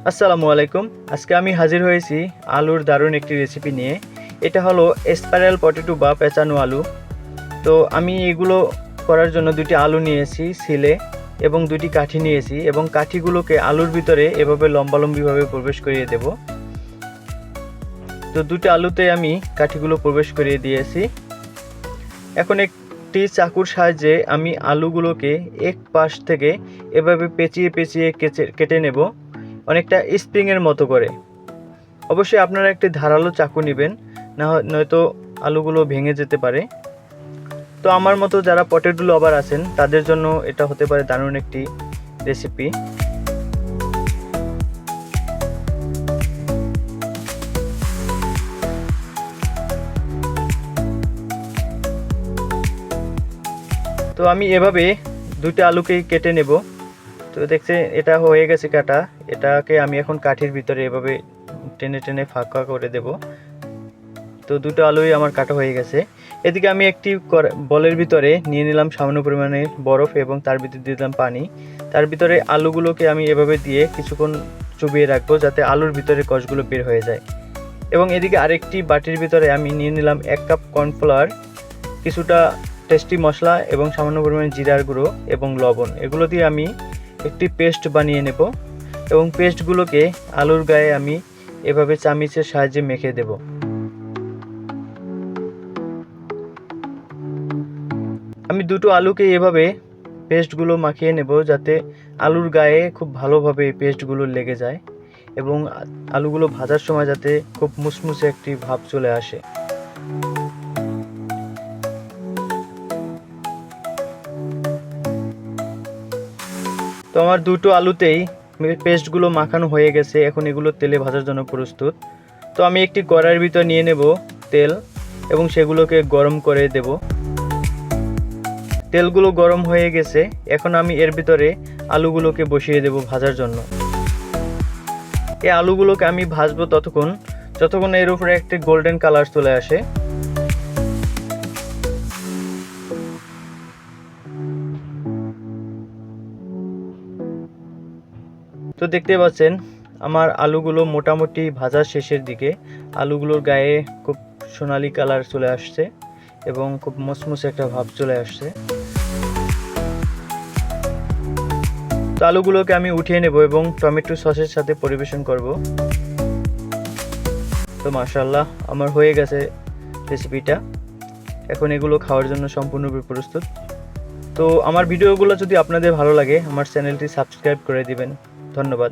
আসসালামু আলাইকুম। আজকে আমি হাজির হয়েছি আলুর দারুণ একটি রেসিপি নিয়ে। এটা হলো স্পাইরাল পটেটো বা পেঁচানো আলু। তো আমি এগুলো করার জন্য দুটি আলু নিয়েছি ছিলে এবং দুটি কাঠি নিয়েছি এবং কাঠিগুলোকে আলুর ভিতরে এভাবে লম্বালম্বিভাবে প্রবেশ করিয়ে দেব। তো দুটি আলুতে আমি কাঠিগুলো প্রবেশ করিয়ে দিয়েছি। এখন একটি চাকুর সাহায্যে আমি আলুগুলোকে এক পাশ থেকে এভাবে পেঁচিয়ে পেঁচিয়ে কেটে নেব, অনেকটা স্প্রিংয়ের মতো করে। অবশ্যই আপনারা একটি ধারালো চাকু নেবেন, নয়তো আলুগুলো ভেঙে যেতে পারে। তো আমার মতো যারা পটেটো লাভার আছেন তাদের জন্য এটা হতে পারে দারুণ একটি রেসিপি। তো আমি এভাবে দুটো আলুকেই কেটে নেব। তো দেখছে এটা হয়ে গেছে কাটা। এটাকে আমি এখন কাঠির ভিতরে এভাবে টেনে টেনে ফাঁকা করে দেব। তো দুটো আলুই আমার কাটা হয়ে গেছে। এদিকে আমি একটি বলের ভিতরে নিয়ে নিলাম সামান্য পরিমাণে বরফ এবং তার ভিতরে দিয়ে দিলাম পানি। তার ভিতরে আলুগুলোকে আমি এভাবে দিয়ে কিছুক্ষণ চুবিয়ে রাখবো যাতে আলুর ভিতরে কষগুলো বের হয়ে যায়। এবং এদিকে আরেকটি বাটির ভিতরে আমি নিয়ে নিলাম 1 কাপ কর্নফ্লাওয়ার, কিছুটা টেস্টি মশলা এবং সামান্য পরিমাণে জিরার গুঁড়ো এবং লবণ। এগুলো দিয়ে আমি একটি পেস্ট বানিয়ে নেব এবং পেস্টগুলোকে আলুর গায়ে আমি এভাবে চামিচের সাহায্যে মেখে দেব। আমি দুটো আলুকে এভাবে পেস্টগুলো মাখিয়ে নেব যাতে আলুর গায়ে খুব ভালোভাবে এই পেস্টগুলো লেগে যায় এবং আলুগুলো ভাজার সময় যাতে খুব মুসমুসে একটি ভাব চলে আসে। তো আমার দুটো আলুতেই পেস্টগুলো মাখানো হয়ে গেছে। এখন এগুলো তেলে ভাজার জন্য প্রস্তুত। তো আমি একটি কড়াইয়ের ভিতর নিয়ে নেব তেল এবং সেগুলোকে গরম করে দেব। তেলগুলো গরম হয়ে গেছে। এখন আমি এর ভিতরে আলুগুলোকে বসিয়ে দেব ভাজার জন্য। এই আলুগুলোকে আমি ভাজবো যতক্ষণ এর উপরে একটি গোল্ডেন কালার চলে আসে। তো দেখতে পাচ্ছেন আমার আলুগুলো মোটামুটি ভাজার শেষের দিকে। আলুগুলোর গায়ে খুব সোনালি কালার চলে আসছে এবং খুব মসমসে একটা ভাব চলে আসছে। তো আলুগুলোকে আমি উঠিয়ে নেব এবং টমেটো সসের সাথে পরিবেশন করব। তো মাশাআল্লাহ আমার হয়ে গেছে রেসিপিটা। এখন এগুলো খাওয়ার জন্য সম্পূর্ণরূপে প্রস্তুত। তো আমার ভিডিওগুলো যদি আপনাদের ভালো লাগে আমার চ্যানেলটি সাবস্ক্রাইব করে দিবেন। ধন্যবাদ।